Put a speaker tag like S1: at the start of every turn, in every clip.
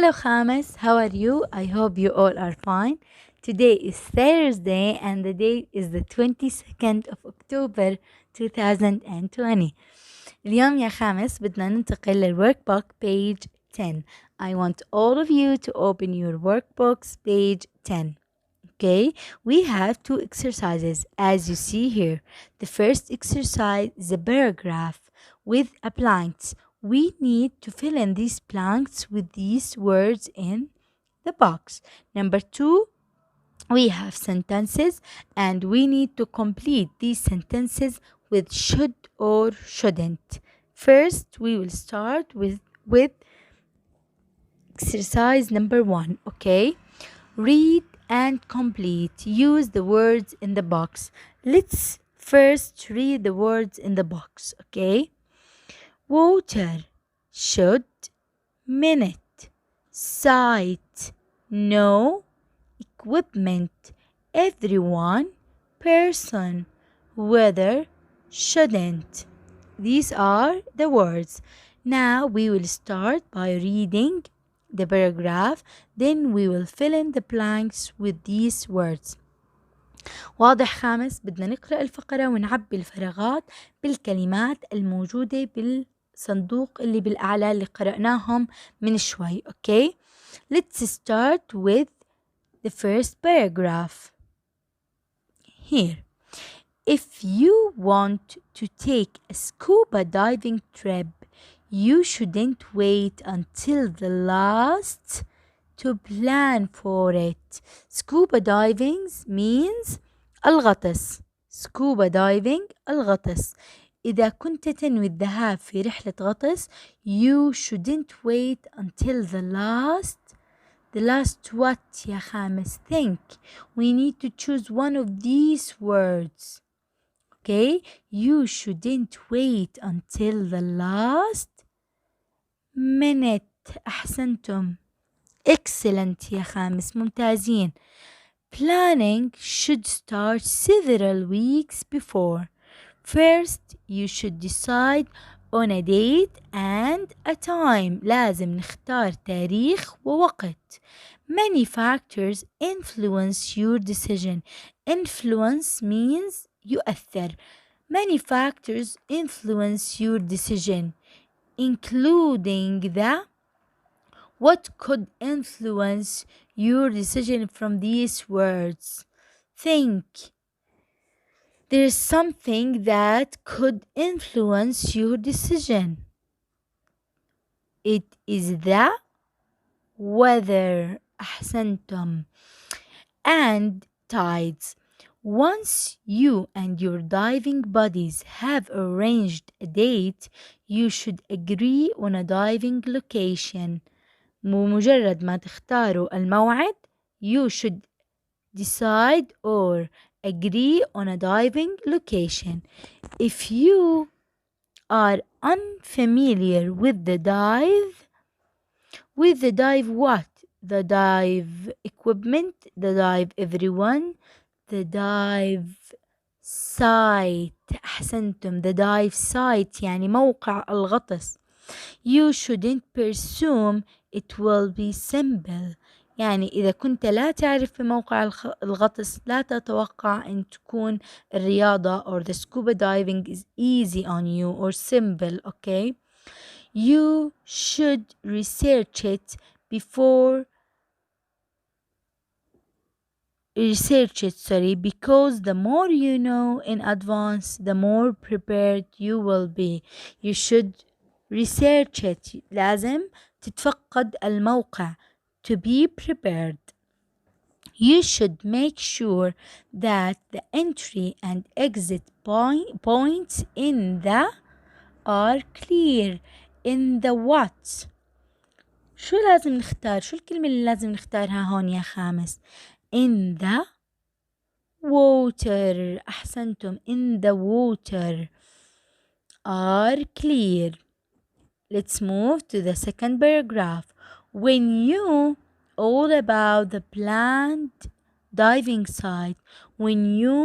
S1: Hello Khamis, how are you? I hope you all are fine. Today is Thursday and the date is the 22nd of October 2020. اليوم يا خامس بدنا ننتقل للworkbook page 10. I want all of you to open your workbooks page 10. Okay, we have two exercises as you see here. The first exercise is a paragraph with a blanks. We need to fill in these blanks with these words in the box. Number two, we have sentences and we need to complete these sentences with should or shouldn't. First, we will start with exercise number 1. Okay, read and complete. Use the words in the box. Let's first read the words in the box. Okay, water, should, minute, sight, no, equipment, everyone, person, weather, shouldn't. These are the words. Now we will start by reading the paragraph, then we will fill in the blanks with these words. واضح خامس؟ بدنا نقرأ الفقرة ونعبي الفراغات بالكلمات الموجودة بالصندوق اللي بالأعلى اللي قرأناهم من شوي. Okay, let's start with the first paragraph. Here, if you want to take a scuba diving trip, you shouldn't wait until the last to plan for it. Scuba diving means الغطس. Scuba diving الغطس. إذا كنت تنوي الذهاب في رحلة غطس, you shouldn't wait until the last. The last what يا خامس? Think. We need to choose one of these words. Okay, you shouldn't wait until the last minute. أحسنتم. Excellent يا خامس, ممتازين. Planning should start several weeks before. First, you should decide on a date and a time. لازم نختار تاريخ ووقت. Many factors influence your decision. Influence means يؤثر. Many factors influence your decision, including the. What could influence your decision from these words? Think. There is something that could influence your decision. It is the weather. أحسنتم. And tides. Once you and your diving buddies have arranged a date, you should agree on a diving location. مجرد ما تختاروا الموعد, you should decide or agree on a diving location. If you are unfamiliar with the dive what? The dive equipment, the dive everyone, the dive site. أحسنتم. The dive site يعني موقع الغطس. You shouldn't presume it will be simple. يعني إذا كنت لا تعرف بموقع الغطس لا تتوقع أن تكون الرياضة or the scuba diving is easy on you or simple. Okay, you should research it because the more you know in advance, the more prepared you will be. You should research it. لازم تتفقد الموقع. To be prepared. You should make sure that the entry and exit points in the are clear. In the what? شو لازم نختار؟ شو الكلمة اللي لازم نختارها هون يا خامس؟ In the water. أحسنتم. In the water are clear. Let's move to the second paragraph. When you all about the planned diving site. When you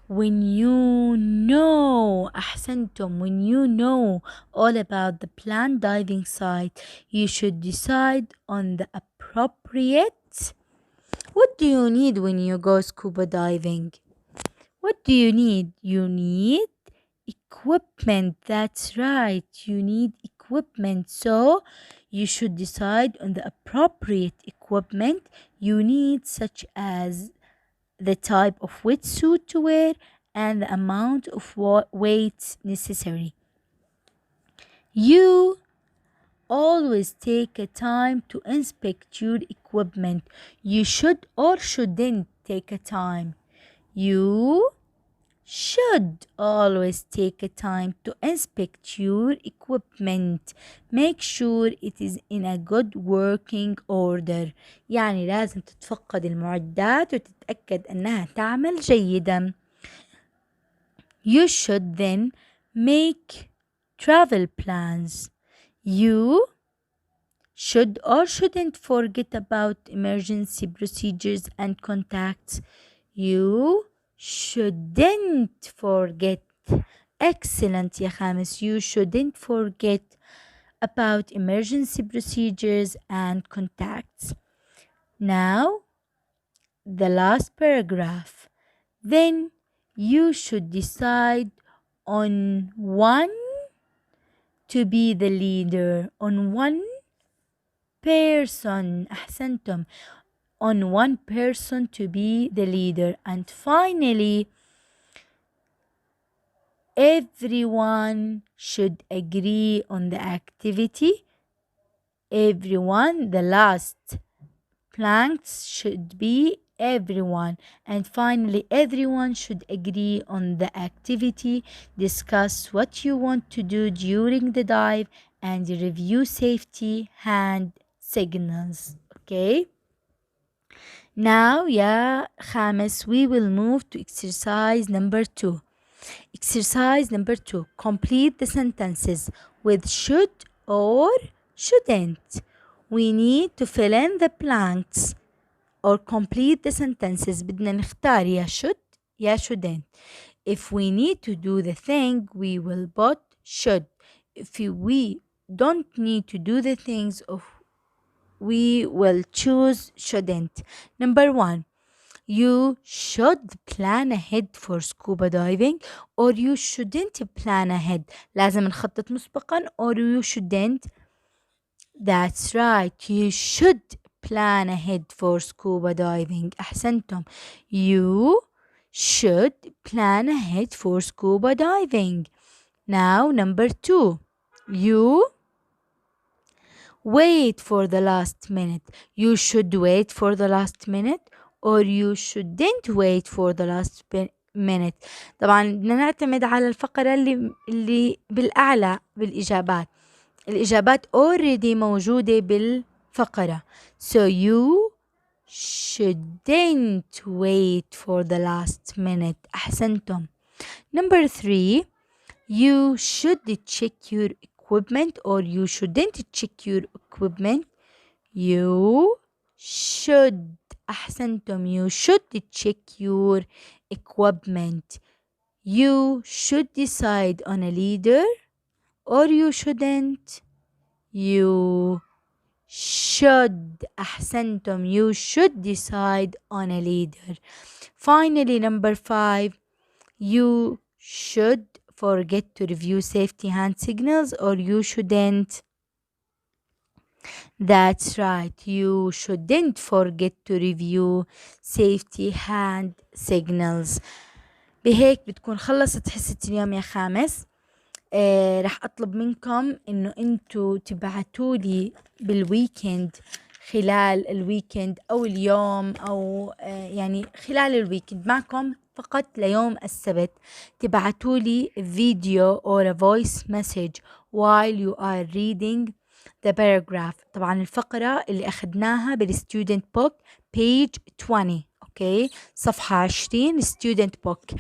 S1: when you know أحسنتم when you know all about the planned diving site, you should decide on the appropriate. What do you need when you go scuba diving? What do you need? You need equipment. That's right. You need equipment. So you should decide on the appropriate equipment you need, such as the type of wetsuit to wear and the amount of weight necessary. You always take a time to inspect your equipment. You should or shouldn't take a time. You should always take a time to inspect your equipment. Make sure it is in a good working order. يعني لازم تتفقد المعدات وتتأكد أنها تعمل جيدا. You should then make travel plans. You should or shouldn't forget about emergency procedures and contacts. You shouldn't forget. Excellent يا خامس. You shouldn't forget about emergency procedures and contacts. Now, the last paragraph. Then you should decide on one to be the leader. On one person. أحسنتم. On one person to be the leader. And finally, everyone should agree on the activity. Everyone, the last planks should be everyone. And finally, everyone should agree on the activity. Discuss what you want to do during the dive and review safety hand signals. Okay. Now, yeah, خامس, we will move to exercise number 2. Exercise number 2. Complete the sentences with should or shouldn't. We need to fill in the blanks or complete the sentences. بدنا نختار يا should يا shouldn't. If we need to do the thing, we will put should. If we don't need to do the things, we will choose shouldn't. Number 1. You should plan ahead for scuba diving, or you shouldn't plan ahead. لازم نخطط مسبقا, or you shouldn't. That's right. You should plan ahead for scuba diving. أحسنتم. You should plan ahead for scuba diving. Now, number 2. You wait for the last minute. You should wait for the last minute, or you shouldn't wait for the last minute. طبعا بدنا نعتمد على الفقرة اللي بالأعلى بالإجابات. الإجابات already موجودة بالفقرة. So you shouldn't wait for the last minute. أحسنتم. Number 3. You should check your equipment, or you shouldn't check your equipment. You should. أحسنتم. You should check your equipment. You should decide on a leader, or you shouldn't. You should. أحسنتم. You should decide on a leader. Finally, number 5. You should forget to review safety hand signals, or you shouldn't. That's right. You shouldn't forget to review safety hand signals. بهيك بتكون خلصت حصة اليوم يا خامس. رح أطلب منكم إنه أنتوا تبعتولي بالويكند، خلال الويكند أو اليوم أو يعني خلال الويكند معكم فقط ليوم السبت، تبعتولي فيديو or a voice message while you are reading the paragraph. طبعا الفقرة اللي أخذناها بالstudent book page 20. أوكي، صفحة 20 student book.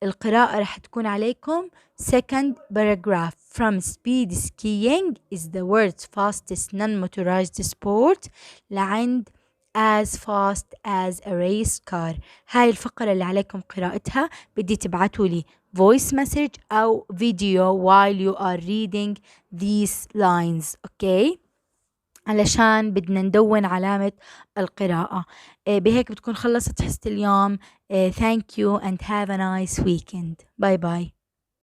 S1: القراءة رح تكون عليكم second paragraph. From speed skiing is the world's fastest non-motorized sport لعند as fast as a race car. هاي الفقرة اللي عليكم قراءتها بدي تبعتوا لي voice message أو فيديو while you are reading these lines. okay, علشان بدنا ندون علامة القراءة. بهيك بتكون خلصت حصة اليوم. thank you and have a nice weekend. باي باي.